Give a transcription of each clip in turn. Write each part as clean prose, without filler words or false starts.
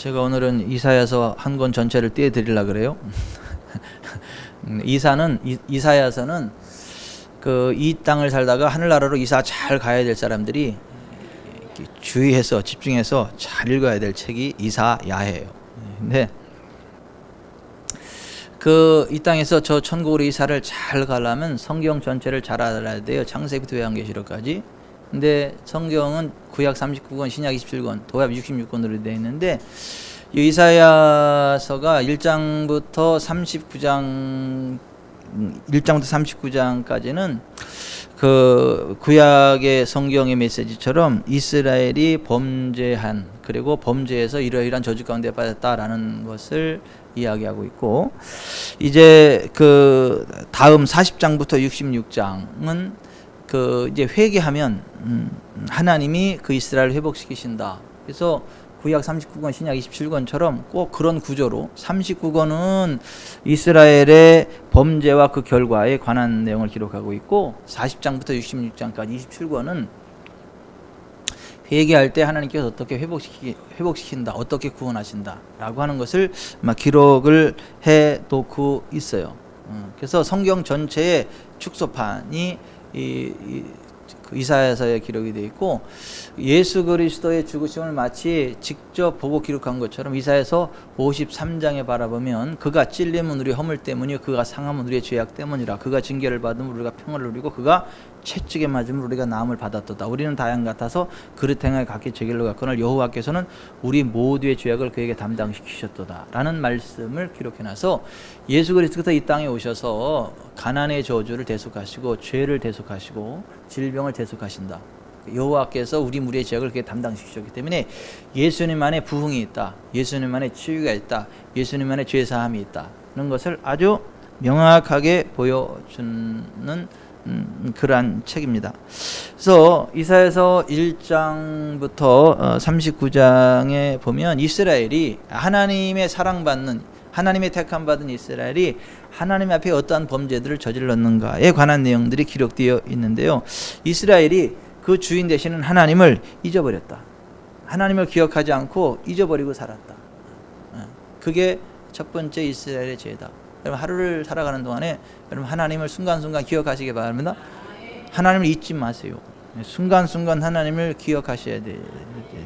제가 오늘은 이사야서 한 권 전체를 띄워드리려고 그래요. 이사야서는 이 땅을 살다가 하늘나라로 이사 잘 가야 될 사람들이 주의해서 집중해서 잘 읽어야 될 책이 이사야예요. 근데 이 땅에서 저 천국으로 이사를 잘 가려면 성경 전체를 잘 알아야 돼요. 창세기부터 요한계시록까지. 근데 성경은 구약 39권, 신약 27권, 도합 66권으로 되어 있는데 이 이사야서가 1장부터 39장까지는 구약의 성경의 메시지처럼 이스라엘이 범죄한, 그리고 범죄에서 이러이러한 저주 가운데 빠졌다라는 것을 이야기하고 있고, 이제 다음 40장부터 66장은 이제 회개하면 하나님이 이스라엘을 회복시키신다. 그래서 구약 39권, 신약 27권처럼 꼭 그런 구조로 39권은 이스라엘의 범죄와 그 결과에 관한 내용을 기록하고 있고, 40장부터 66장까지 27권은 회개할 때 하나님께서 어떻게 회복시킨다, 어떻게 구원하신다 라고 하는 것을 기록을 해 놓고 있어요. 그래서 성경 전체의 축소판이 이사야서에 기록이 되어 있고, 예수 그리스도의 죽으심을 마치 직접 보고 기록한 것처럼 이사야서 53장에 바라보면 그가 찔림은 우리 허물 때문이요 그가 상함은 우리의 죄악 때문이라. 그가 징계를 받으면 우리가 평을 누리고 그가 채찍에 맞으면 우리가 나음을 받았도다. 우리는 다양 같아서 그릇 행하여 각기 제 길로 갔거늘 여호와께서는 우리 모두의 죄악을 그에게 담당시키셨도다 라는 말씀을 기록해놔서 예수 그리스도께서 이 땅에 오셔서 가난의 저주를 대속하시고 죄를 대속하시고 질병을 대속하신다. 여호와께서 우리 무리의 죄악을 그게 담당시키셨기 때문에 예수님 안에 부흥이 있다, 예수님 안에 치유가 있다, 예수님 안에 죄사함이 있다는 것을 아주 명확하게 보여주는 그러한 책입니다. 그래서 이사야서 1장부터 39장에 보면 이스라엘이 하나님의 사랑받는, 하나님의 택함받은 이스라엘이 하나님 앞에 어떠한 범죄들을 저질렀는가에 관한 내용들이 기록되어 있는데요. 이스라엘이 그 주인 되시는 하나님을 잊어버렸다. 하나님을 기억하지 않고 잊어버리고 살았다. 그게 첫 번째 이스라엘의 죄다. 여러분, 하루를 살아가는 동안에 여러분 하나님을 순간순간 기억하시기 바랍니다. 하나님을 잊지 마세요. 순간순간 하나님을 기억하셔야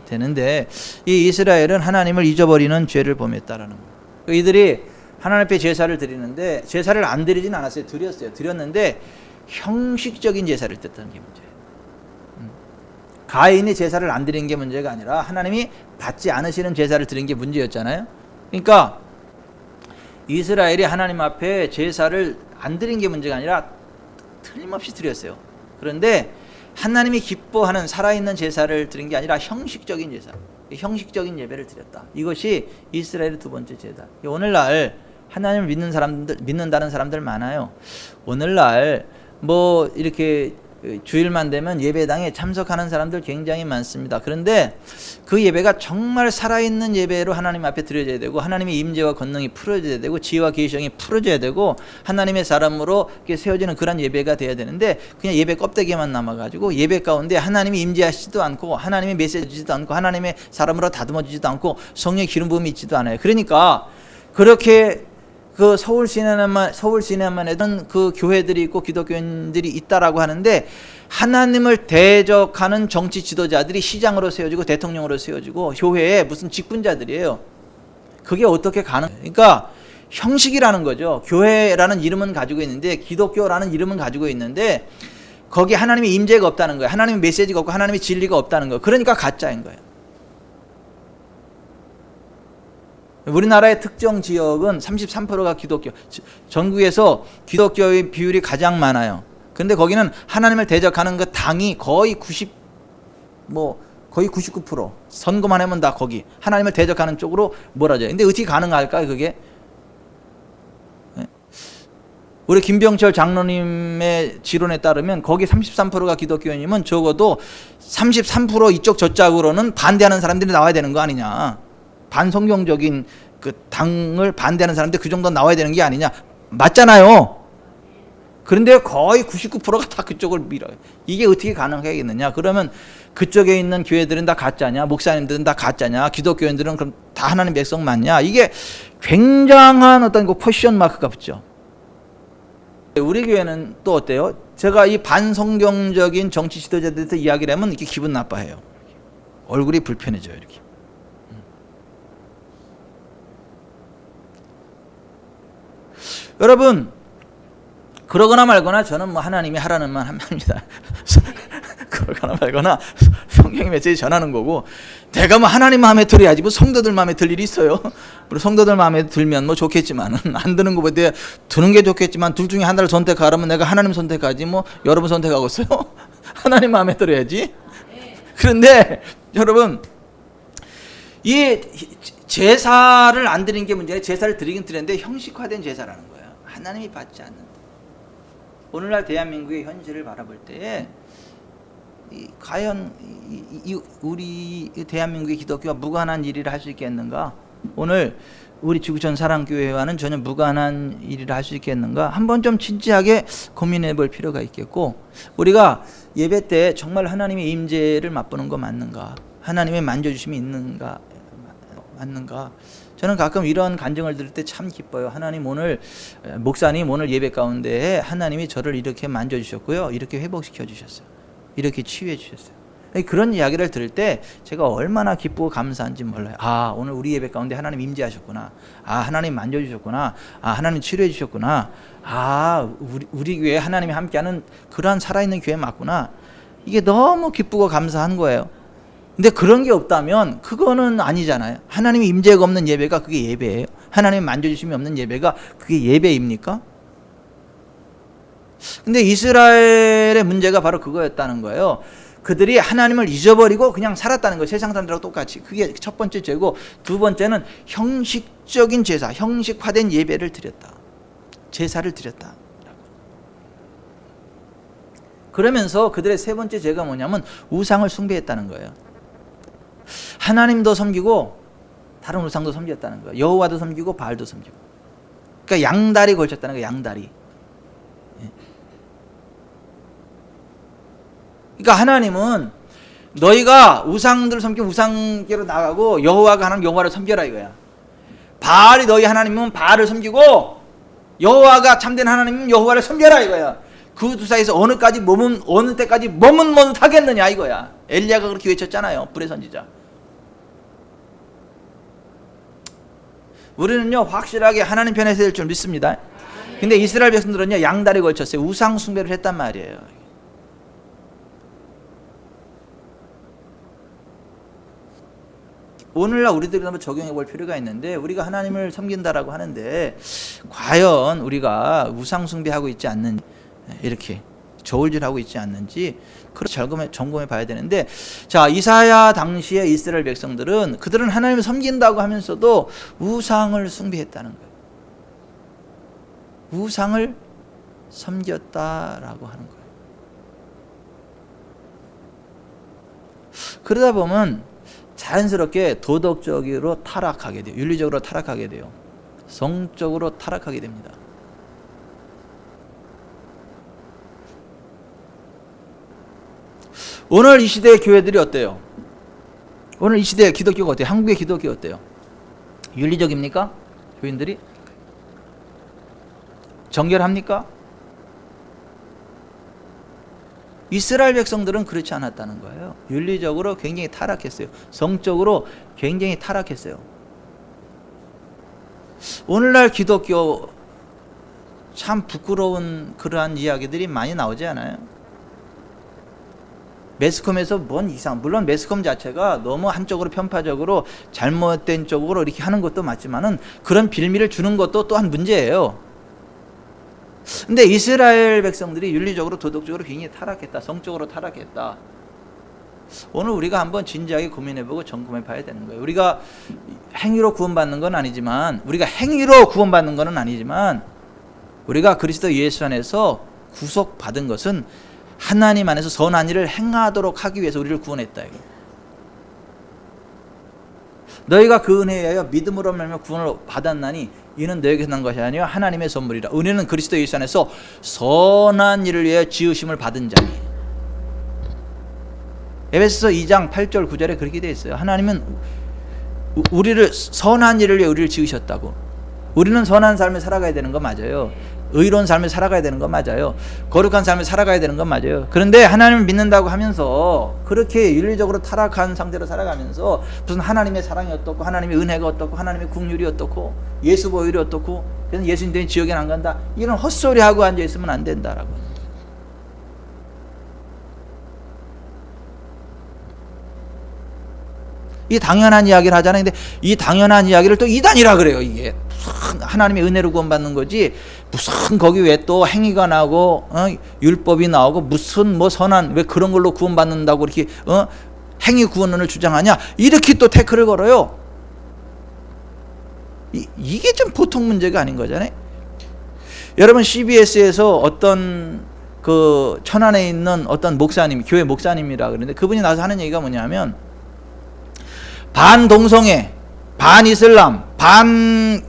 되는데, 이 이스라엘은 하나님을 잊어버리는 죄를 범했다라는 거예요. 이들이 하나님 앞에 제사를 드리는데 제사를 안 드리진 않았어요. 드렸는데 형식적인 제사를 드렸다는 게 문제예요. 가인이 제사를 안 드린 게 문제가 아니라 하나님이 받지 않으시는 제사를 드린 게 문제였잖아요. 그러니까 이스라엘이 하나님 앞에 제사를 안 드린 게 문제가 아니라 틀림없이 드렸어요. 그런데 하나님이 기뻐하는 살아있는 제사를 드린 게 아니라 형식적인 제사, 형식적인 예배를 드렸다. 이것이 이스라엘의 두 번째 죄다. 오늘날 하나님을 믿는다는 사람들 많아요. 오늘날 이렇게 주일만 되면 예배당에 참석하는 사람들 굉장히 많습니다. 그런데 그 예배가 정말 살아있는 예배로 하나님 앞에 드려져야 되고, 하나님의 임재와 권능이 풀어져야 되고, 지혜와 계시성이 풀어져야 되고, 하나님의 사람으로 세워지는 그런 예배가 돼야 되는데, 그냥 예배 껍데기만 남아가지고 예배 가운데 하나님이 임재하시지도 않고, 하나님의 메시지도 않고, 하나님의 사람으로 다듬어지지도 않고, 성령의 기름 부음이 있지도 않아요. 그러니까 그렇게 서울 시내만 해도 그 교회들이 있고 기독교인들이 있다라고 하는데, 하나님을 대적하는 정치 지도자들이 시장으로 세워지고 대통령으로 세워지고 교회에 무슨 직분자들이에요. 그게 어떻게 그러니까 형식이라는 거죠. 교회라는 이름은 가지고 있는데, 기독교라는 이름은 가지고 있는데 거기에 하나님의 임재가 없다는 거예요. 하나님의 메시지가 없고 하나님의 진리가 없다는 거예요. 그러니까 가짜인 거예요. 우리나라의 특정 지역은 33%가 기독교, 전국에서 기독교의 비율이 가장 많아요. 근데 거기는 하나님을 대적하는 그 당이 거의 99%, 선거만 하면 다 거기 하나님을 대적하는 쪽으로 몰아져요. 근데 어떻게 가능할까요, 그게? 우리 김병철 장로님의 지론에 따르면 거기 33%가 기독교인이면 적어도 33% 이쪽 저짝으로는 반대하는 사람들이 나와야 되는 거 아니냐. 반성경적인 그 당을 반대하는 사람들 그 정도 나와야 되는 게 아니냐. 맞잖아요. 그런데 거의 99%가 다 그쪽을 밀어요. 이게 어떻게 가능하겠느냐. 그러면 그쪽에 있는 교회들은 다 가짜냐, 목사님들은 다 가짜냐, 기독교인들은 그럼 다 하나님 백성 맞냐? 이게 굉장한 어떤 그 퀘스천 마크가 붙죠. 우리 교회는 또 어때요? 제가 이 반성경적인 정치 지도자들한테 이야기를 하면 이렇게 기분 나빠해요. 얼굴이 불편해져요, 이렇게. 여러분, 그러거나 말거나 저는 뭐 하나님이 하라는 말 합니다. 그러거나 말거나 성경의 메시지 전하는 거고, 내가 뭐 하나님 마음에 들어야지 뭐 성도들 마음에 들 일이 있어요. 우리 성도들 마음에 들면 뭐 좋겠지만은, 안 드는 것보다 드는 게 좋겠지만 둘 중에 하나를 선택하라면 내가 하나님 선택하지 뭐 여러분 선택하고 있어요. 하나님 마음에 들어야지. 그런데 여러분, 이 제사를 안 드리는 게 문제예요. 제사를 드리긴 드리는데 형식화된 제사라는 거예요. 하나님이 받지 않는다. 오늘날 대한민국의 현실을 바라볼 때에 과연 우리 대한민국의 기독교와 무관한 일을 할 수 있겠는가? 오늘 우리 지구촌 사랑교회와는 전혀 무관한 일을 할 수 있겠는가? 한번 좀 진지하게 고민해 볼 필요가 있겠고, 우리가 예배 때 정말 하나님의 임재를 맛보는 거 맞는가? 하나님의 만져주심이 있는가? 맞는가? 저는 가끔 이런 간증을 들을 때 참 기뻐요. 하나님 오늘, 목사님 오늘 예배 가운데 하나님이 저를 이렇게 만져주셨고요, 이렇게 회복시켜 주셨어요, 이렇게 치유해 주셨어요. 그런 이야기를 들을 때 제가 얼마나 기쁘고 감사한지 몰라요. 아, 오늘 우리 예배 가운데 하나님 임재하셨구나. 아, 하나님 만져주셨구나. 아, 하나님 치료해 주셨구나. 아, 우리 교회에 하나님이 함께하는 그러한 살아있는 교회 맞구나. 이게 너무 기쁘고 감사한 거예요. 근데 그런 게 없다면 그거는 아니잖아요. 하나님의 임재가 없는 예배가 그게 예배예요? 하나님의 만져주심이 없는 예배가 그게 예배입니까? 근데 이스라엘의 문제가 바로 그거였다는 거예요. 그들이 하나님을 잊어버리고 그냥 살았다는 거예요. 세상 사람들하고 똑같이. 그게 첫 번째 죄고, 두 번째는 형식적인 제사, 형식화된 예배를 드렸다. 제사를 드렸다. 그러면서 그들의 세 번째 죄가 뭐냐면 우상을 숭배했다는 거예요. 하나님도 섬기고 다른 우상도 섬겼다는 거예요. 여호와도 섬기고 바알도 섬기고. 그러니까 양다리 걸쳤다는 거예요. 양다리. 그러니까 하나님은 너희가 우상들을 섬기면 우상계로 나가고 여호와가 하나님 여호와를 섬겨라 이거야. 바알이 너희 하나님은 바알을 섬기고 여호와가 참된 하나님은 여호와를 섬겨라 이거야. 그 두 사이에서 어느 때까지 머뭇머뭇하겠느냐 이거야. 엘리야가 그렇게 외쳤잖아요. 불의 선지자. 우리는요 확실하게 하나님 편에 서야 될 줄 믿습니다. 근데 이스라엘 백성들은요 양다리 걸쳤어요. 우상 숭배를 했단 말이에요. 오늘날 우리들이 한번 적용해 볼 필요가 있는데, 우리가 하나님을 섬긴다라고 하는데 과연 우리가 우상 숭배하고 있지 않는, 이렇게 저울질하고 있지 않는지 그걸 점검해 봐야 되는데, 자, 이사야 당시의 이스라엘 백성들은 그들은 하나님을 섬긴다고 하면서도 우상을 숭배했다는 거예요. 우상을 섬겼다라고 하는 거예요. 그러다 보면 자연스럽게 도덕적으로 타락하게 돼요. 윤리적으로 타락하게 돼요. 성적으로 타락하게 됩니다. 오늘 이 시대의 교회들이 어때요? 오늘 이 시대의 기독교가 어때요? 한국의 기독교 어때요? 윤리적입니까? 교인들이? 정결합니까? 이스라엘 백성들은 그렇지 않았다는 거예요. 윤리적으로 굉장히 타락했어요. 성적으로 굉장히 타락했어요. 오늘날 기독교 참 부끄러운 그러한 이야기들이 많이 나오지 않아요? 매스컴에서 뭔 이상, 물론 매스컴 자체가 너무 한쪽으로 편파적으로 잘못된 쪽으로 이렇게 하는 것도 맞지만은 그런 빌미를 주는 것도 또한 문제예요. 근데 이스라엘 백성들이 윤리적으로 도덕적으로 굉장히 타락했다. 성적으로 타락했다. 오늘 우리가 한번 진지하게 고민해보고 점검해 봐야 되는 거예요. 우리가 행위로 구원받는 건 아니지만, 우리가 그리스도 예수 안에서 구속받은 것은 하나님 안에서 선한 일을 행하도록 하기 위해서 우리를 구원했다. 이거. 너희가 그 은혜에 의하여 믿음으로 말미암아 구원을 받았나니 이는 너에게서 난 것이 아니요 하나님의 선물이라. 은혜는 그리스도 예수 안에서 선한 일을 위해 지으심을 받은 자니. 에베소서 2장 8절 9절에 그렇게 되어 있어요. 하나님은 우리를 선한 일을 위해 우리를 지으셨다고. 우리는 선한 삶을 살아가야 되는 거 맞아요. 의로운 삶을 살아가야 되는 건 맞아요. 거룩한 삶을 살아가야 되는 건 맞아요. 그런데 하나님을 믿는다고 하면서 그렇게 윤리적으로 타락한 상태로 살아가면서 무슨 하나님의 사랑이 어떻고 하나님의 은혜가 어떻고 하나님의 긍휼이 어떻고 예수 보혈이 어떻고 그래서 예수님 때문에 지옥에 안 간다, 이런 헛소리하고 앉아있으면 안 된다라고. 이 당연한 이야기를 하잖아요. 근데 이 당연한 이야기를 또 이단이라 그래요. 이게 무슨 하나님의 은혜로 구원받는 거지, 무슨 거기 왜 또 행위가 나오고 율법이 나오고 무슨 뭐 선한 왜 그런 걸로 구원받는다고 이렇게 행위 구원론을 주장하냐, 이렇게 또 태클을 걸어요. 이게 좀 보통 문제가 아닌 거잖아요. 여러분, CBS에서 어떤 그 천안에 있는 어떤 목사님, 교회 목사님이라 그러는데 그분이 나서 하는 얘기가 뭐냐면, 반 동성애, 반 이슬람, 반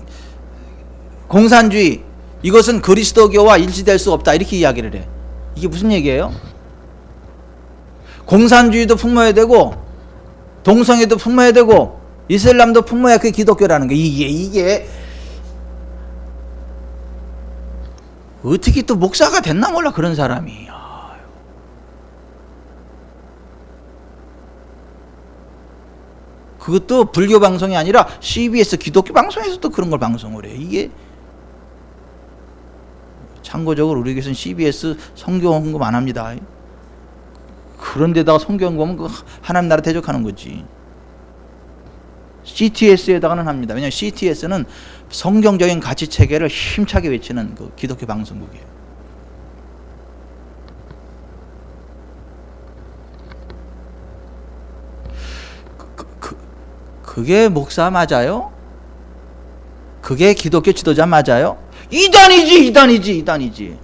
공산주의, 이것은 그리스도교와 일치될 수 없다, 이렇게 이야기를 해. 이게 무슨 얘기예요? 공산주의도 품어야 되고 동성애도 품어야 되고 이슬람도 품어야 그게 기독교라는 게, 이게 어떻게 또 목사가 됐나 몰라 그런 사람이. 그것도 불교 방송이 아니라 CBS 기독교 방송에서도 그런 걸 방송을 해. 이게 참고적으로 우리 교회는 CBS 성경 언급 안 합니다. 그런데다가 성경 언급하면 그 하나님 나라 대적하는 거지. CTS에다가는 합니다. 왜냐하면 CTS는 성경적인 가치 체계를 힘차게 외치는 그 기독교 방송국이에요. 그게 목사 맞아요? 그게 기독교 지도자 맞아요? 이단이지.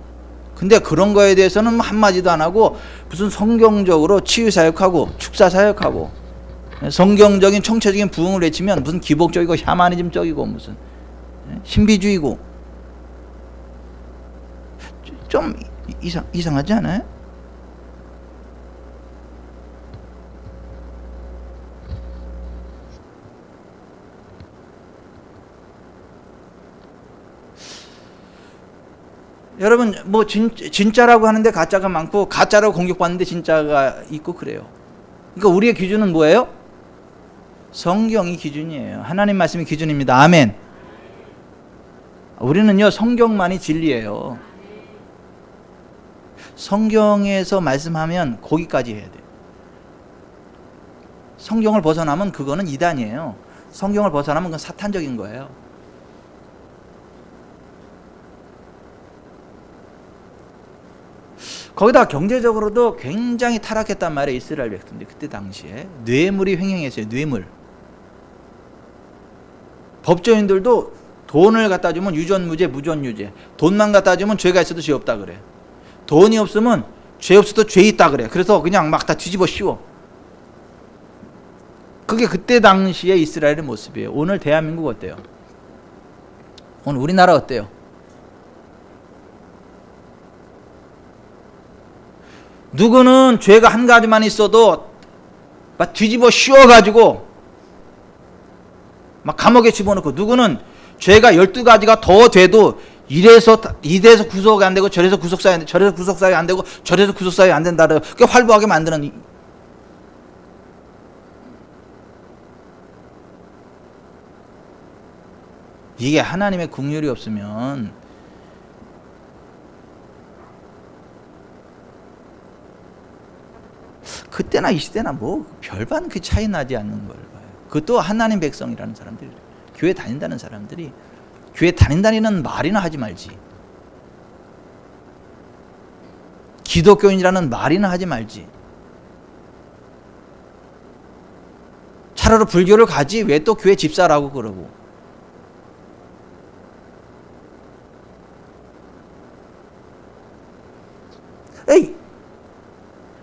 근데 그런 거에 대해서는 한마디도 안 하고 무슨 성경적으로 치유사역하고 축사사역하고 성경적인 총체적인 부흥을 외치면 무슨 기복적이고 샤머니즘적이고 무슨 신비주의고, 좀 이상하지 않아요? 여러분, 뭐 진짜라고 하는데 가짜가 많고 가짜라고 공격받는데 진짜가 있고 그래요. 그러니까 우리의 기준은 뭐예요? 성경이 기준이에요. 하나님 말씀이 기준입니다. 아멘. 우리는요, 성경만이 진리예요. 성경에서 말씀하면 거기까지 해야 돼요. 성경을 벗어나면 그거는 이단이에요. 성경을 벗어나면 그건 사탄적인 거예요. 거기다 경제적으로도 굉장히 타락했단 말이에요. 이스라엘 백성들이 그때 당시에 뇌물이 횡행했어요. 뇌물. 법조인들도 돈을 갖다 주면 유전무죄, 무전유죄. 돈만 갖다 주면 죄가 있어도 죄 없다 그래. 돈이 없으면 죄 없어도 죄 있다 그래. 그래서 그냥 막 다 뒤집어 씌워. 그게 그때 당시의 이스라엘의 모습이에요. 오늘 대한민국 어때요? 오늘 우리나라 어때요? 누구는 죄가 한 가지만 있어도 막 뒤집어 씌워가지고 막 감옥에 집어넣고, 누구는 죄가 12가지가 더 돼도 이래서 구속이 안 되고 저래서 구속사유 안 되고 저래서 구속사유 안 되고 저래서 구속사유 안 된다. 그게 활보하게 만드는. 이게 하나님의 긍휼이 없으면 그때나 이 시대나 뭐 별반 그 차이 나지 않는 걸 봐요. 그것도 하나님 백성이라는 사람들이, 교회 다닌다는 사람들이 교회 다닌다는 말이나 하지 말지, 기독교인이라는 말이나 하지 말지. 차라리 불교를 가지 왜 또 교회 집사라고 그러고. 에이,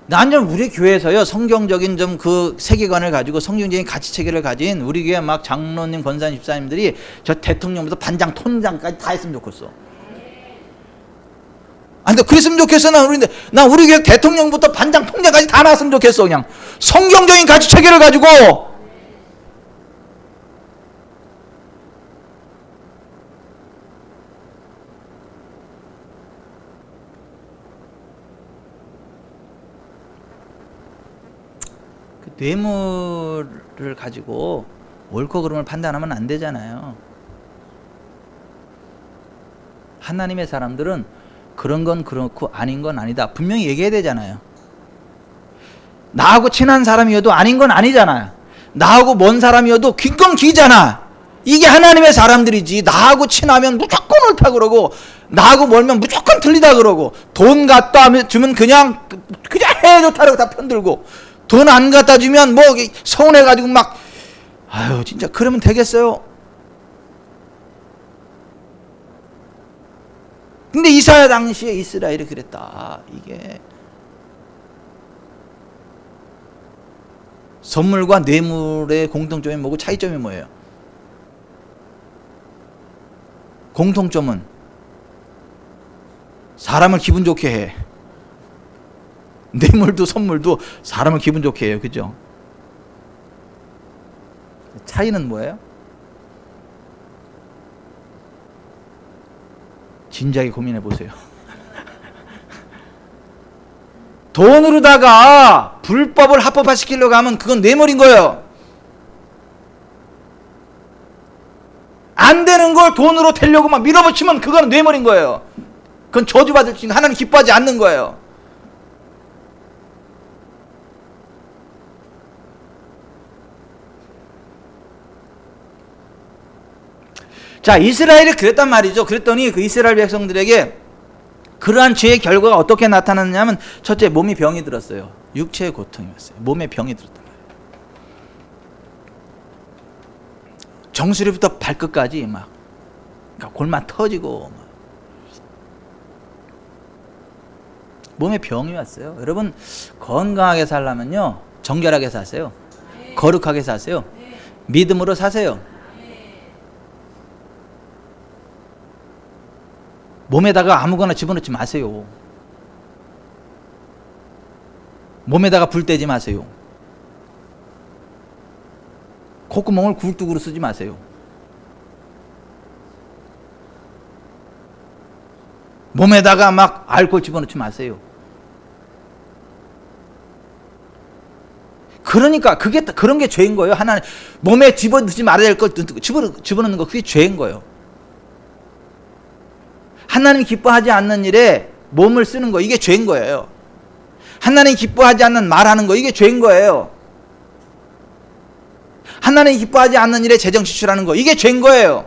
난 좀 우리 교회에서요, 성경적인 좀 그 세계관을 가지고 성경적인 가치 체계를 가진 우리 교회 막 장로님, 권사님, 집사님들이 저 대통령부터 반장, 통장까지 다 했으면 좋겠어. 근데 그랬으면 좋겠어. 난 우리 교회 대통령부터 반장, 통장까지 다 나왔으면 좋겠어. 그냥 성경적인 가치 체계를 가지고. 뇌물을 가지고 옳고 그름을 판단하면 안 되잖아요. 하나님의 사람들은 그런 건 그렇고 아닌 건 아니다. 분명히 얘기해야 되잖아요. 나하고 친한 사람이어도 아닌 건 아니잖아요. 나하고 먼 사람이어도 긴 건 기잖아. 이게 하나님의 사람들이지. 나하고 친하면 무조건 옳다 그러고 나하고 멀면 무조건 틀리다 그러고 돈 갖다 주면 그냥 해 좋다고 다 편들고 돈 안 갖다 주면 뭐 서운해가지고 막 아유 진짜 그러면 되겠어요? 근데 이사야 당시에 이스라엘이 그랬다. 이게 선물과 뇌물의 공통점이 뭐고 차이점이 뭐예요? 공통점은 사람을 기분 좋게 해. 뇌물도 선물도 사람을 기분 좋게 해요. 그죠? 차이는 뭐예요? 진지하게 고민해 보세요. 돈으로다가 불법을 합법화시키려고 하면 그건 뇌물인 거예요. 안 되는 걸 돈으로 되려고 막 밀어붙이면 그건 뇌물인 거예요. 그건 저주받을 수 있는, 하나님 기뻐하지 않는 거예요. 자, 이스라엘이 그랬단 말이죠. 그랬더니 그 이스라엘 백성들에게 그러한 죄의 결과가 어떻게 나타났냐면 첫째, 몸이 병이 들었어요. 육체의 고통이 왔어요. 몸에 병이 들었단 말이에요. 정수리부터 발끝까지 막 그러니까 골만 터지고 막. 몸에 병이 왔어요. 여러분 건강하게 살려면요 정결하게 사세요. 거룩하게 사세요. 믿음으로 사세요. 몸에다가 아무거나 집어넣지 마세요. 몸에다가 불 떼지 마세요. 콧구멍을 굴뚝으로 쓰지 마세요. 몸에다가 막 알코올 집어넣지 마세요. 그러니까 그게 그런 게 죄인 거예요. 하나님 몸에 집어넣지 말아야 될 걸 집어넣는 거 그게 죄인 거예요. 하나님 기뻐하지 않는 일에 몸을 쓰는 거 이게 죄인 거예요. 하나님 기뻐하지 않는 말하는 거 이게 죄인 거예요. 하나님 기뻐하지 않는 일에 재정 지출하는 거 이게 죄인 거예요.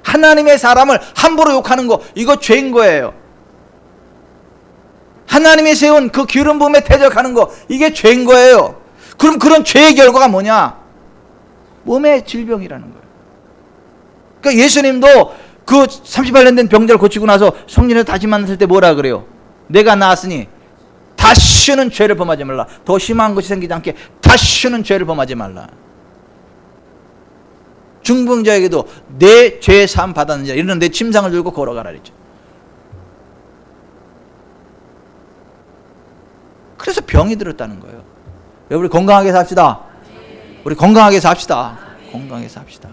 하나님의 사람을 함부로 욕하는 거 이거 죄인 거예요. 하나님이 세운 그 기름 부음에 대적하는 거 이게 죄인 거예요. 그럼 그런 죄의 결과가 뭐냐? 몸의 질병이라는 거예요. 그러니까 예수님도 그 38년 된 병자를 고치고 나서 성령을 다시 만났을 때 뭐라 그래요? 내가 나았으니 다시는 죄를 범하지 말라. 더 심한 것이 생기지 않게 다시는 죄를 범하지 말라. 중병자에게도 내 죄 사함 받았느냐 이런 내 침상을 들고 걸어가라 그랬죠. 그래서 병이 들었다는 거예요. 여러분 우리 건강하게 삽시다. 우리 건강하게 삽시다. 건강하게 삽시다.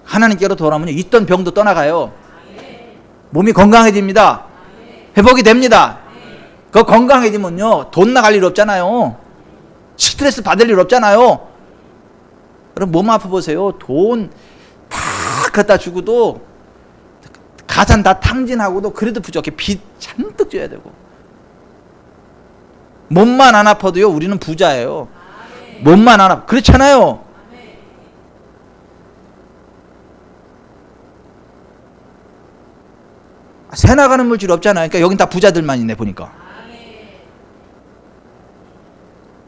하나님께로 돌아오면 있던 병도 떠나가요. 몸이 건강해집니다. 회복이 됩니다. 그 건강해지면요 돈 나갈 일 없잖아요. 스트레스 받을 일 없잖아요. 그럼 몸 아파 보세요. 돈 다 갖다 주고도 가산 다 탕진하고도 그래도 부족해. 빚 잔뜩 줘야 되고. 몸만 안 아파도요 우리는 부자예요. 몸만 안 아파. 그렇잖아요. 새 나가는 물질 없잖아요. 그러니까 여긴 다 부자들만 있네 보니까.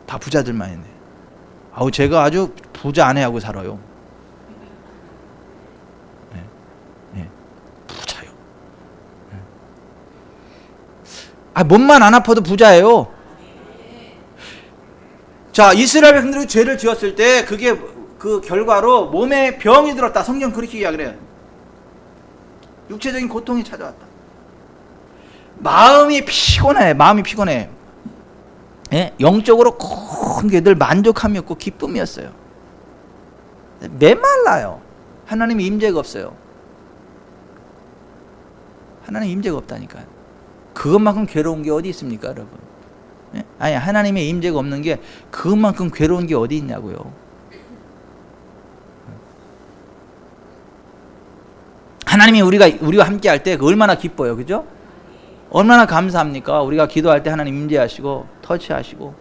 다 부자들만 있네. 아우 제가 아주 부자 아내하고 살아요. 네, 네, 부자요. 네. 아 몸만 안 아파도 부자예요. 자 이스라엘 백성들이 죄를 지었을 때 그게 그 결과로 몸에 병이 들었다. 성경 그렇게 이야기를 해요. 육체적인 고통이 찾아왔다. 마음이 피곤해. 마음이 피곤해. 예? 영적으로 큰 게 늘 만족함이 없고 기쁨이었어요. 메말라요. 하나님의 임재가 없어요. 하나님 임재가 없다니까요. 그것만큼 괴로운 게 어디 있습니까 여러분. 아니, 하나님의 임재가 없는 게 그만큼 괴로운 게 어디 있냐고요. 하나님이 우리와 함께 할 때 얼마나 기뻐요. 그죠? 얼마나 감사합니까? 우리가 기도할 때 하나님 임재하시고 터치하시고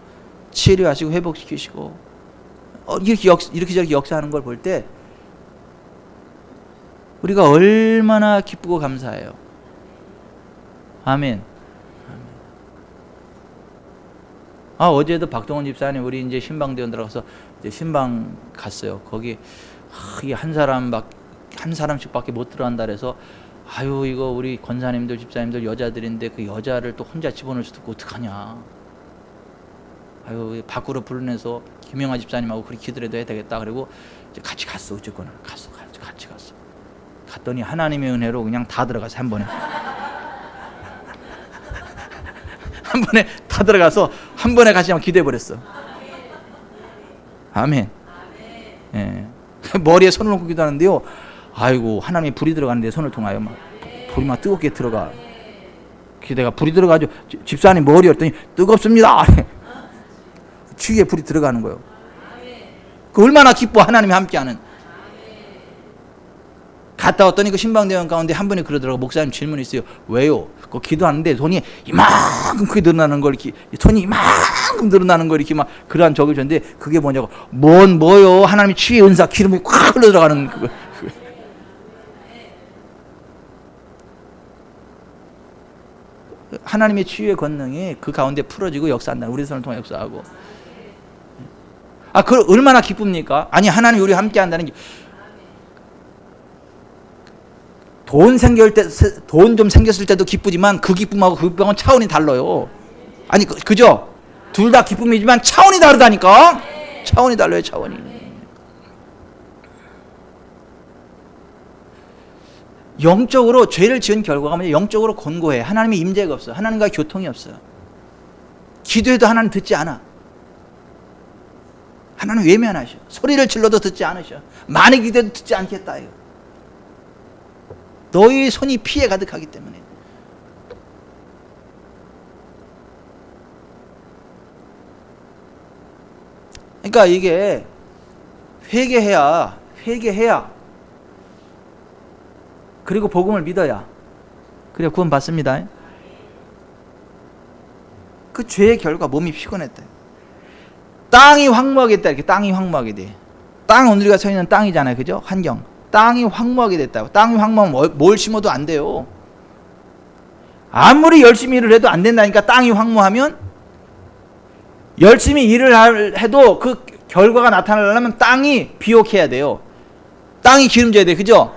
치료하시고 회복시키시고 이렇게 저렇게 역사하는 걸 볼 때 우리가 얼마나 기쁘고 감사해요. 아멘. 어제도 박동원 집사님 우리 이제 신방대원 들어가서 이제 신방 갔어요. 거기 이게 한 사람씩밖에 못 들어간다 그래서 아유 이거 우리 권사님들 집사님들 여자들인데 그 여자를 또 혼자 집어넣을 수도 없고 어떡하냐. 아유 밖으로 불러내서 김영아 집사님하고 그렇게 기도라도 해야 되겠다. 그리고 이제 같이 갔어. 어쨌거나 같이 갔어. 갔더니 하나님의 은혜로 그냥 다 들어가서 한 번에 한 번에 다 들어가서 한 번에 같이 한번 기도해 버렸어. 아멘. 예. 머리에 손을 놓고 기도하는데요. 아이고 하나님의 불이 들어가는데 손을 통하여 막 불이 막 뜨겁게 들어가. 기대가 불이 들어가지고 집사님 머리였더니 뜨겁습니다. 주위에 불이 들어가는 거예요. 그 얼마나 기뻐 하나님이 함께하는. 갔다 왔더니 그 신방대원 가운데 한 분이 그러더라고. 목사님 질문이 있어요. 왜요? 그 기도하는데 손이 이만큼 크게 늘어나는 걸 이렇게 손이 이만큼 늘어나는 걸 이렇게 막 그러한 적을 줬는데 그게 뭐냐고. 뭐요? 하나님의 치유의 은사 기름이 꽉 흘러 들어가는 그거. 하나님의 치유의 권능이 그 가운데 풀어지고 역사한다. 우리 손을 통해 역사하고. 그 얼마나 기쁩니까? 아니 하나님 우리 함께 한다는 게 돈 좀 생겼을 때도 기쁘지만 그 기쁨하고 그 기쁨은 차원이 달라요. 아니 그죠? 둘 다 기쁨이지만 차원이 다르다니까. 차원이 달라요. 차원이. 영적으로 죄를 지은 결과가 뭐냐? 영적으로 곤고해. 하나님의 임재가 없어. 하나님과 교통이 없어. 기도해도 하나님 듣지 않아. 하나님 외면하셔. 소리를 질러도 듣지 않으셔. 많이 기도해도 듣지 않겠다. 이거. 너희 손이 피에 가득하기 때문에. 그러니까 이게 회개해야 그리고 복음을 믿어야 그래야 구원 받습니다. 그 죄의 결과 몸이 피곤했다. 땅이 황무하게 됐다. 이렇게 땅이 황무하게 돼. 땅은 우리가 서 있는 땅이잖아요. 그죠? 환경. 땅이 황무하게 됐다고. 땅이 황무하면 뭘 심어도 안 돼요. 아무리 열심히 일을 해도 안 된다니까. 땅이 황무하면 열심히 일을 해도 그 결과가 나타나려면 땅이 비옥해야 돼요. 땅이 기름져야 돼. 그죠?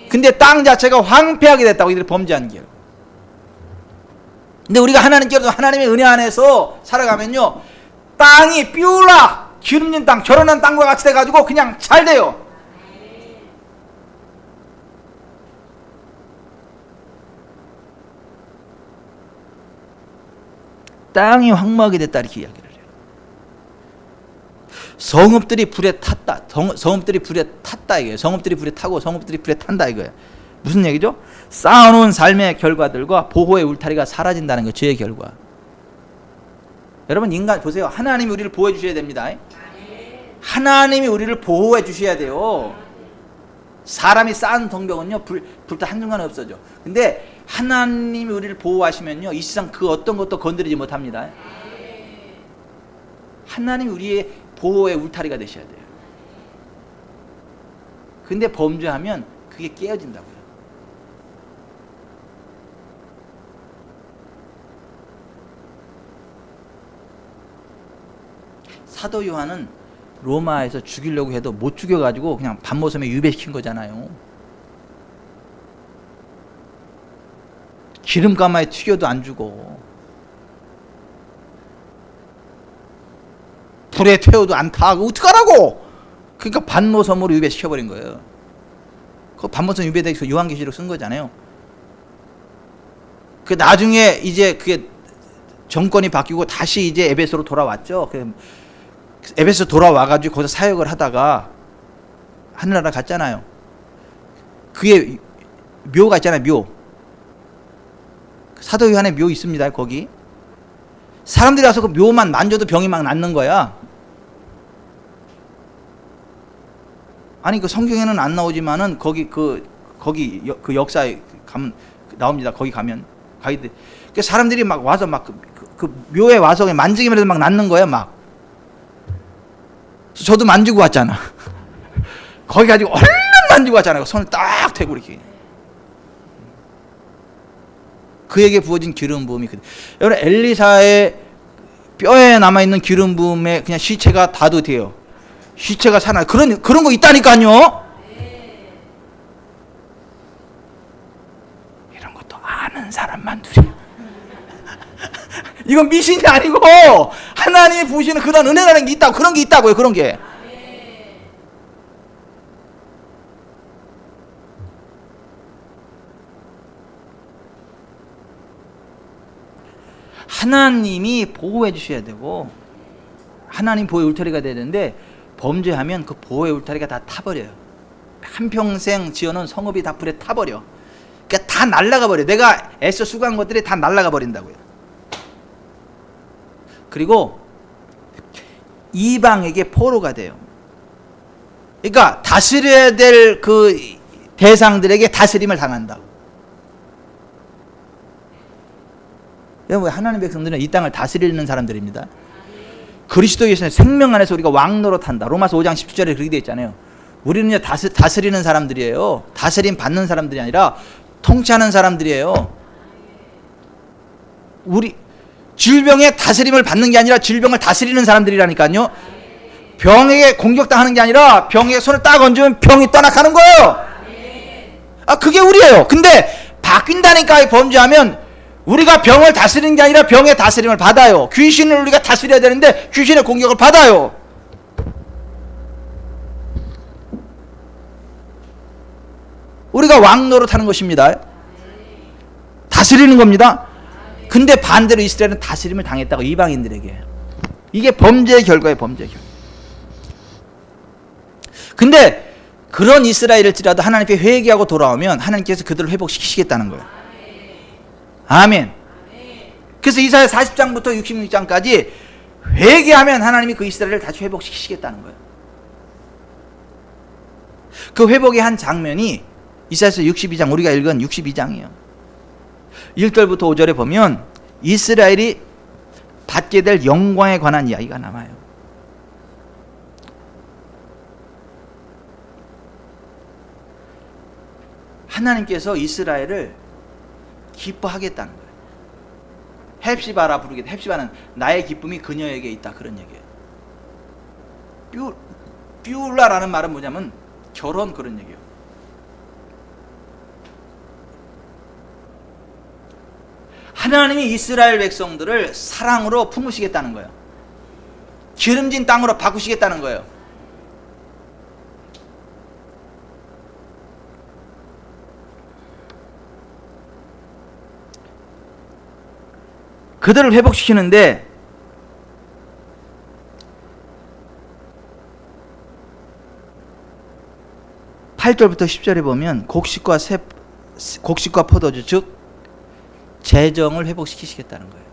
근데 땅 자체가 황폐하게 됐다고. 이들이 범죄한 게. 근데 우리가 하나님께서 하나님의 은혜 안에서 살아가면요. 땅이 삐울라 기름진 땅, 결혼한 땅과 같이 돼가지고 그냥 잘 돼요. 땅이 황무하게 됐다 이렇게 이야기를 해요. 성읍들이 불에 탔다. 성읍들이 불에 탔다 이거예요. 성읍들이 불에 타고 성읍들이 불에 탄다 이거예요. 무슨 얘기죠? 쌓아놓은 삶의 결과들과 보호의 울타리가 사라진다는 거. 죄의 결과. 여러분 인간 보세요. 하나님이 우리를 보호해 주셔야 됩니다. 하나님이 우리를 보호해 주셔야 돼요. 사람이 쌓은 덩벽은요 불타 한순간에 없어져. 근데 하나님이 우리를 보호하시면요 이 세상 그 어떤 것도 건드리지 못합니다. 하나님이 우리의 보호의 울타리가 되셔야 돼요. 근데 범죄하면 그게 깨어진다고요. 사도 요한은 로마에서 죽이려고 해도 못 죽여가지고 그냥 반모섬에 유배시킨 거잖아요. 기름가마에 튀겨도 안 죽어. 불에 태워도 안 타. 어떡하라고? 그러니까 반모섬으로 유배시켜버린 거예요. 그 반모섬 유배돼서 요한계시록 쓴 거잖아요. 그 나중에 이제 그게 정권이 바뀌고 다시 이제 에베소로 돌아왔죠. 에베소 돌아와가지고 거기서 사역을 하다가 하늘나라 갔잖아요. 그게 묘가 있잖아요. 묘. 사도 요한의 묘 있습니다. 거기 사람들이 와서 그 묘만 만져도 병이 막 낫는 거야. 아니 그 성경에는 안 나오지만은 거기 그 역사에 가면 나옵니다. 거기 가면 가이드. 그 사람들이 막 와서 막 그 묘에 와서 만지기만 해도 막 낫는 거야 막. 저도 만지고 왔잖아. 거기 가지고 얼른 만지고 왔잖아요. 손을 딱 대고 이렇게. 그에게 부어진 기름 부음이 여러분 엘리사의 뼈에 남아 있는 기름 부음에 그냥 시체가 닿아도 돼요. 시체가 살아. 그런 거 있다니까요. 이런 것도 아는 사람만 둘이. 이건 미신이 아니고 하나님이 부으시는 그런 은혜라는 게 있다고. 그런 게 있다고요. 그런 게. 하나님이 보호해 주셔야 되고 하나님 보호의 울타리가 돼야 되는데 범죄하면 그 보호의 울타리가 다 타버려요. 한평생 지어놓은 성읍이 다 불에 타버려. 그러니까 다 날아가 버려. 내가 애써 수고한 것들이 다 날아가 버린다고요. 그리고 이방에게 포로가 돼요. 그러니까 다스려야 될 그 대상들에게 다스림을 당한다. 여러분 하나님 백성들은 이 땅을 다스리는 사람들입니다. 그리스도에서 생명 안에서 우리가 왕노릇한다. 로마서 5장 17절에 그렇게 되어 있잖아요. 우리는요 다스리는 사람들이에요. 다스림 받는 사람들이 아니라 통치하는 사람들이에요. 우리 질병의 다스림을 받는 게 아니라 질병을 다스리는 사람들이라니까요. 병에게 공격당하는 게 아니라 병에게 손을 딱 얹으면 병이 떠나가는 거예요. 그게 우리예요. 근데 바뀐다니까. 범죄하면 우리가 병을 다스리는 게 아니라 병의 다스림을 받아요. 귀신을 우리가 다스려야 되는데 귀신의 공격을 받아요. 우리가 왕노릇하는 것입니다. 다스리는 겁니다. 근데 반대로 이스라엘은 다스림을 당했다고. 이방인들에게. 이게 범죄의 결과예요. 범죄의 결과. 근데 그런 이스라엘일지라도 하나님께 회개하고 돌아오면 하나님께서 그들을 회복시키시겠다는 거예요. 아멘. 그래서 이사야 40장부터 66장까지 회개하면 하나님이 그 이스라엘을 다시 회복시키시겠다는 거예요. 그 회복의 한 장면이 이사야서 62장, 우리가 읽은 62장이에요. 1절부터 5절에 보면 이스라엘이 받게 될 영광에 관한 이야기가 남아요. 하나님께서 이스라엘을 기뻐하겠다는 거예요. 헵시바라 부르겠다. 헵시바는 나의 기쁨이 그녀에게 있다. 그런 얘기예요. 뷰라라는 말은 뭐냐면 결혼, 그런 얘기예요. 하나님이 이스라엘 백성들을 사랑으로 품으시겠다는 거예요. 기름진 땅으로 바꾸시겠다는 거예요. 그들을 회복시키는데 (8절부터 10절에) 보면 곡식과 포도주 즉 재정을 회복시키시겠다는 거예요.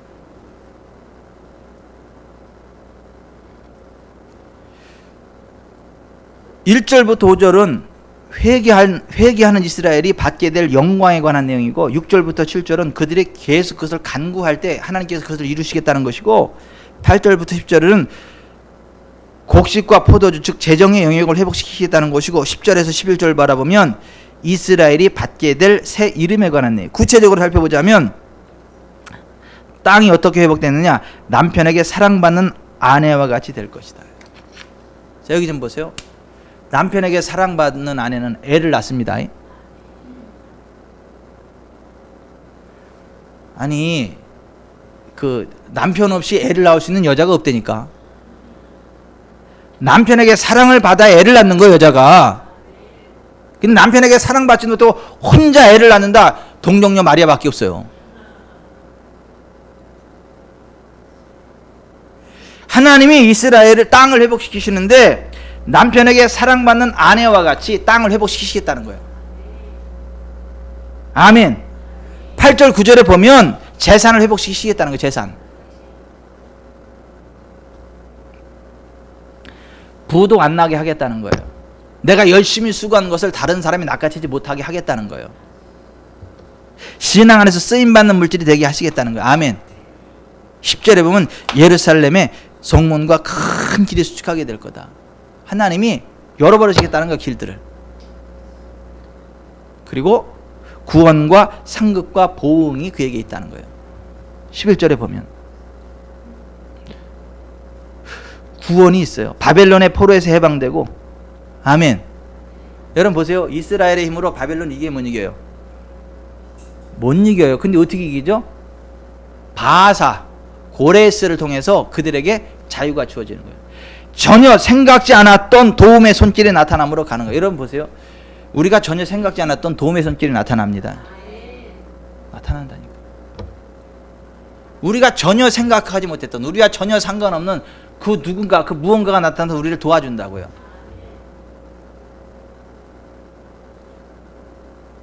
(1절부터 5절은 회개하는 이스라엘이 받게 될 영광에 관한 내용이고, 6절부터 7절은 그들이 계속 그것을 간구할 때 하나님께서 그것을 이루시겠다는 것이고, 8절부터 10절은 곡식과 포도주 즉 재정의 영역을 회복시키겠다는 것이고, 10절에서 11절 바라보면 이스라엘이 받게 될 새 이름에 관한 내용. 구체적으로 살펴보자면 땅이 어떻게 회복되느냐, 남편에게 사랑받는 아내와 같이 될 것이다. 자, 여기 좀 보세요. 남편에게 사랑받는 아내는 애를 낳습니다. 아니 그 남편 없이 애를 낳을 수 있는 여자가 없다니까. 남편에게 사랑을 받아 애를 낳는 거예요, 여자가. 근데 남편에게 사랑받지 못하고 혼자 애를 낳는다, 동정녀 마리아밖에 없어요. 하나님이 이스라엘을 땅을 회복시키시는데 남편에게 사랑받는 아내와 같이 땅을 회복시키시겠다는 거예요. 아멘. 8절 9절에 보면 재산을 회복시키시겠다는 거예요. 재산. 부도 안 나게 하겠다는 거예요. 내가 열심히 수고한 것을 다른 사람이 낚아채지 못하게 하겠다는 거예요. 신앙 안에서 쓰임받는 물질이 되게 하시겠다는 거예요. 아멘. 10절에 보면 예루살렘의 성문과 큰 길이 수축하게 될 거다. 하나님이 열어버리시겠다는 거예요. 길들을. 그리고 구원과 상급과 보응이 그에게 있다는 거예요. 11절에 보면 구원이 있어요. 바벨론의 포로에서 해방되고. 아멘. 여러분 보세요. 이스라엘의 힘으로 바벨론 이게 못 이겨요. 못 이겨요. 근데 어떻게 이기죠? 바사 고레스를 통해서 그들에게 자유가 주어지는 거예요. 전혀 생각지 않았던 도움의 손길이 나타남으로 가는 거예요. 여러분 보세요. 우리가 전혀 생각지 않았던 도움의 손길이 나타납니다. 나타난다니까. 우리가 전혀 생각하지 못했던, 우리가 전혀 상관없는 그 누군가, 그 무언가가 나타나서 우리를 도와준다고요.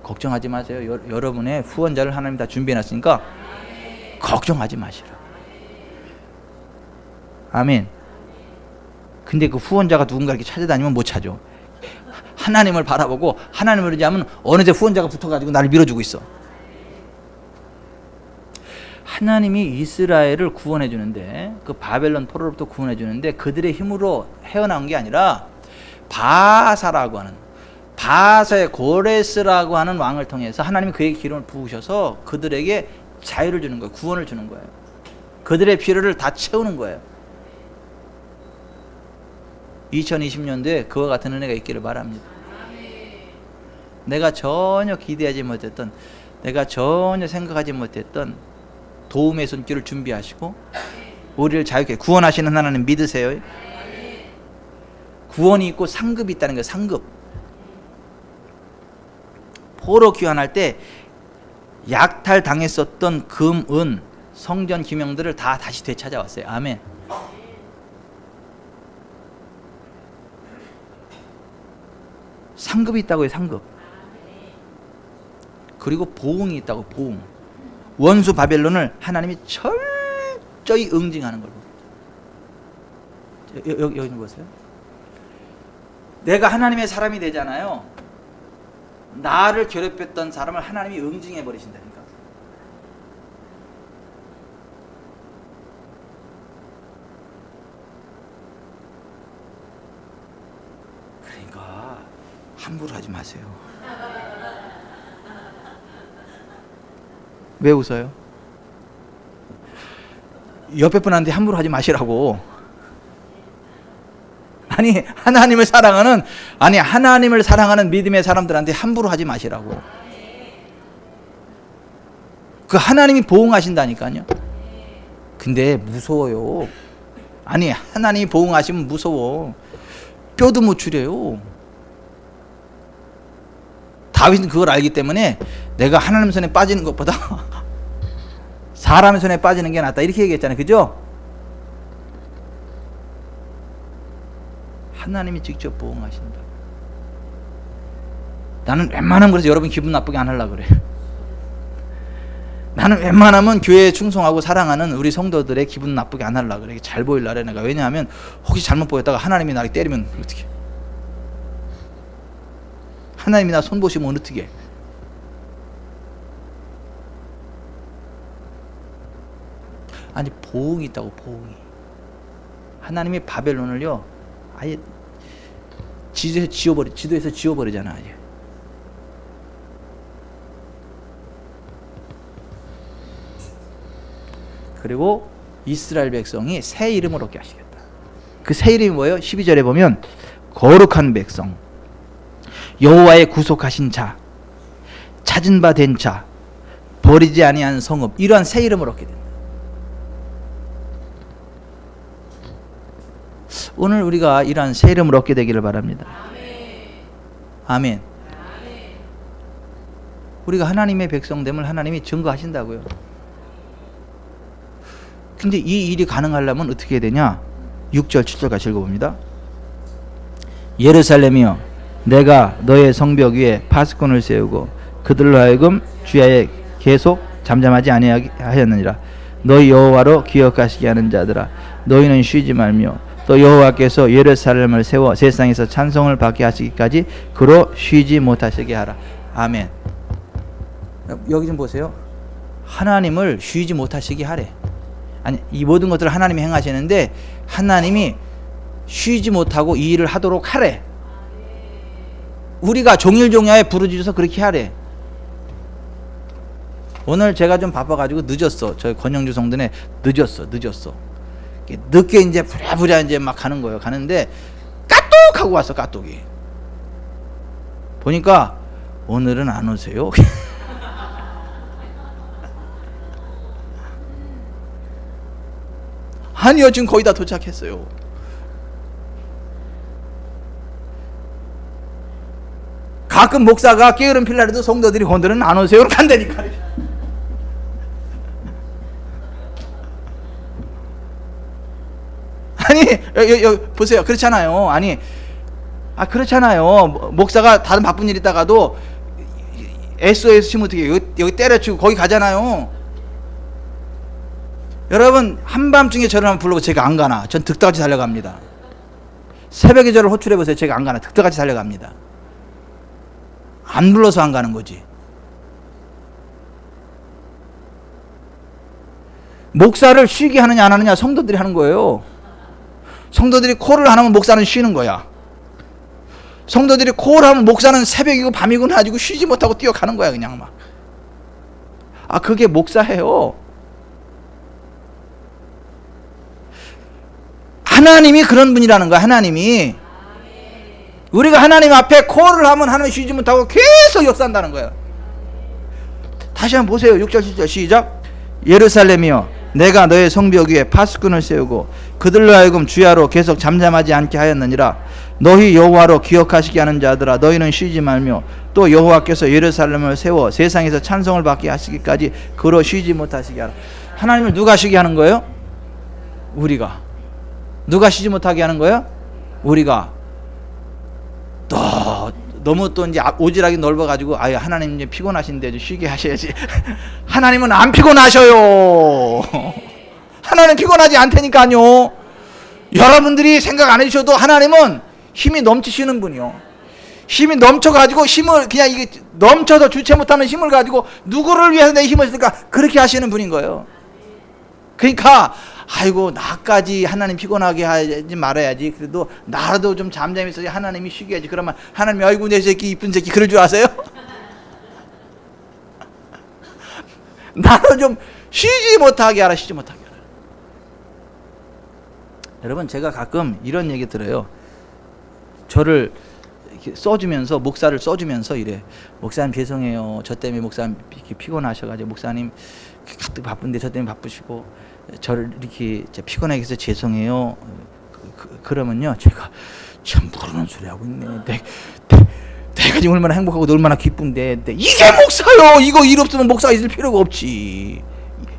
걱정하지 마세요. 여러분의 후원자를 하나님 다 준비해놨으니까 걱정하지 마시라. 아멘. 근데 그 후원자가 누군가 이렇게 찾아다니면 못 찾아. 하나님을 바라보고 하나님을 의지하면 어느새 후원자가 붙어가지고 나를 밀어주고 있어. 하나님이 이스라엘을 구원해 주는데, 그 바벨론 포로로부터 구원해 주는데 그들의 힘으로 헤어나온 게 아니라 바사라고 하는, 바사의 고레스라고 하는 왕을 통해서 하나님이 그에게 기름을 부으셔서 그들에게 자유를 주는 거예요. 구원을 주는 거예요. 그들의 필요를 다 채우는 거예요. 2020년도에 그와 같은 은혜가 있기를 바랍니다. 내가 전혀 기대하지 못했던, 내가 전혀 생각하지 못했던 도움의 손길을 준비하시고 우리를 자유케 구원하시는 하나님 믿으세요. 구원이 있고 상급이 있다는 거예요. 상급. 포로 귀환할 때 약탈당했었던 금, 은, 성전 기명들을 다 다시 되찾아왔어요. 아멘. 상급이 있다고요. 상급. 그리고 보응이 있다고. 보응. 원수 바벨론을 하나님이 철저히 응징하는 걸로. 여기 보세요. 내가 하나님의 사람이 되잖아요. 나를 괴롭혔던 사람을 하나님이 응징해 버리신다니까. 그러니까 함부로 하지 마세요. 왜 웃어요? 옆에 분한테 함부로 하지 마시라고. 아니 하나님을 사랑하는 믿음의 사람들한테 함부로 하지 마시라고. 그 하나님이 보응하신다니까요. 근데 무서워요. 아니 하나님이 보응하시면 무서워. 뼈도 못 추려요. 다윗은 그걸 알기 때문에 내가 하나님 손에 빠지는 것보다 사람의 손에 빠지는 게 낫다 이렇게 얘기했잖아요. 그죠? 하나님이 직접 보응하신다. 나는 웬만하면 그래서 여러분 기분 나쁘게 안 하려고 그래. 나는 웬만하면 교회에 충성하고 사랑하는 우리 성도들의 기분 나쁘게 안 하려고 그래. 잘 보이려고 그래 내가. 왜냐하면 혹시 잘못 보였다가 하나님이 나를 때리면 어떻게, 하나님이 나 손 보시면 어떻게. 아니 보응이 있다고. 보응이. 하나님이 바벨론을요 아예 지도에서 지워버리잖아. 아예. 그리고 이스라엘 백성이 새 이름을 얻게 하시겠다. 그 새 이름이 뭐예요? 12절에 보면 거룩한 백성, 여호와의 구속하신 자, 찾은 바 된 자, 버리지 아니한 성읍, 이러한 새 이름을 얻게 된다. 오늘 우리가 이러한 새 이름을 얻게 되기를 바랍니다. 아멘. 우리가 하나님의 백성됨을 하나님이 증거하신다고요. 근데 이 일이 가능하려면 어떻게 해야 되냐? 6절 7절 같이 읽어봅니다. 예루살렘이여, 내가 너의 성벽 위에 파수꾼을 세우고 그들로 하여금 주야에 계속 잠잠하지 아니하였느니라. 너희 여호와로 기억하시게 하는 자들아, 너희는 쉬지 말며 또 여호와께서 예루살렘을 세워 세상에서 찬송을 받게 하시기까지 그로 쉬지 못하시게 하라. 아멘. 여기 좀 보세요. 하나님을 쉬지 못하시게 하래. 아니, 이 모든 것들을 하나님이 행하시는데 하나님이 쉬지 못하고 이 일을 하도록 하래. 우리가 종일종야에 부르짖어서 그렇게 하래. 오늘 제가 좀 바빠가지고 늦었어. 저희 권영주 성전에 늦었어. 늦게 이제 부랴부랴 이제 막 가는 거예요. 가는데 까똑 하고 왔어. 까똑이. 보니까 오늘은 안 오세요. 아니요, 지금 거의 다 도착했어요. 가끔 목사가 게으름 필라래도 성도들이 오늘은 안 오세요. 간다니까. 아니, 여기 보세요. 그렇잖아요. 아니, 그렇잖아요. 목사가 다른 바쁜 일 있다가도 SOS 치면 어떻게 여기 때려치고 거기 가잖아요. 여러분, 한밤중에 저를 한번 불러고 제가 안 가나? 전 득다같이 달려갑니다. 새벽에 저를 호출해보세요. 제가 안 가나? 득다같이 달려갑니다. 안 불러서 안 가는 거지. 목사를 쉬게 하느냐 안 하느냐 성도들이 하는 거예요. 성도들이 콜을 안 하면 목사는 쉬는 거야. 성도들이 콜을 하면 목사는 새벽이고 밤이고 가지고 쉬지 못하고 뛰어가는 거야. 그냥 막. 그게 목사예요. 하나님이 그런 분이라는 거야. 하나님이. 우리가 하나님 앞에 콜을 하면 하나님 쉬지 못하고 계속 역사한다는 거예요. 다시 한번 보세요. 6절 7절 시작. 예루살렘이여, 내가 너의 성벽 위에 파수꾼을 세우고 그들로 하여금 주야로 계속 잠잠하지 않게 하였느니라. 너희 여호와로 기억하시게 하는 자들아, 너희는 쉬지 말며 또 여호와께서 예루살렘을 세워 세상에서 찬송을 받게 하시기까지 그로 쉬지 못하시게 하라. 하나님을 누가 쉬게 하는 거예요? 우리가. 누가 쉬지 못하게 하는 거예요? 우리가. 너무 또 이제 오지랖이 넓어가지고 하나님 이제 피곤하신데 좀 쉬게 하셔야지. 하나님은 안 피곤하셔요. 하나님 피곤하지 않다니까요. 여러분들이 생각 안 해주셔도 하나님은 힘이 넘치시는 분이요. 힘이 넘쳐가지고 힘을 그냥 이게 넘쳐서 주체 못하는 힘을 가지고 누구를 위해서 내 힘을 쓸까 그렇게 하시는 분인 거예요. 그러니까 아이고 나까지 하나님 피곤하게 하지 말아야지. 그래도 나라도 좀 잠잠히 있어야지. 하나님이 쉬게 해야지. 그러면 하나님이 아이고 내 새끼 이쁜 새끼 그럴 줄 아세요? 나도 좀 쉬지 못하게 하라. 쉬지 못하게 하라. 여러분, 제가 가끔 이런 얘기 들어요. 저를 이렇게 써주면서, 목사를 써주면서 이래. 목사님 죄송해요. 저 때문에 목사님 이렇게 피곤하셔가지고 목사님 가뜩 바쁜데 저 때문에 바쁘시고 저를 이렇게 피곤하게 해서 죄송해요. 그러면요, 제가 참 모르는 소리 하고 있네. 내가 지금 얼마나 행복하고 얼마나 기쁜데, 이게 목사요. 이거 일 없으면 목사가 있을 필요가 없지.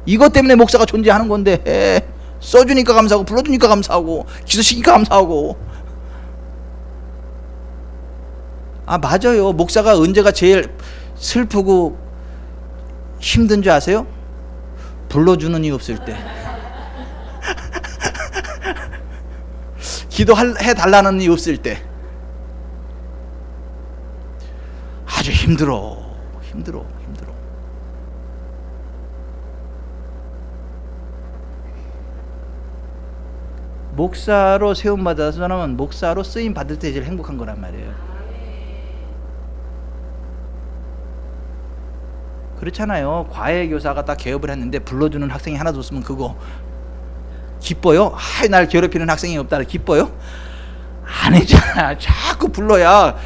이것 때문에 목사가 존재하는 건데, 써주니까 감사하고 불러주니까 감사하고 기도시키니까 감사하고. 맞아요. 목사가 언제가 제일 슬프고 힘든 줄 아세요? 불러주는 이 없을 때. 기도해달라는 이 없을 때. 아주 힘들어. 목사로 세움받아서 사람은 목사로 쓰임 받을 때 제일 행복한 거란 말이에요. 그렇잖아요. 과외교사가 딱 개업을 했는데 불러주는 학생이 하나도 없으면 그거 기뻐요? 날 괴롭히는 학생이 없다 기뻐요? 아니잖아. 자꾸 불러야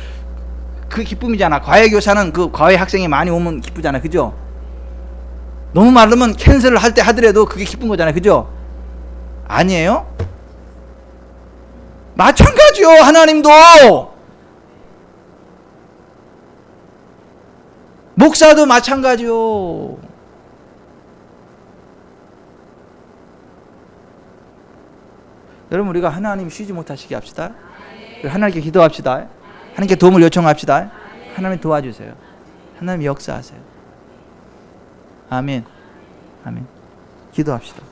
그 기쁨이잖아. 과외교사는 그 과외 학생이 많이 오면 기쁘잖아. 그죠? 너무 많으면 캔슬을 할 때 하더라도 그게 기쁜 거잖아요. 그죠? 아니에요? 마찬가지요. 하나님도 목사도 마찬가지요. 여러분, 우리가 하나님 쉬지 못하시게 합시다. 하나님께 기도합시다. 하나님께 도움을 요청합시다. 하나님 도와주세요. 하나님 역사하세요. 아멘. 기도합시다.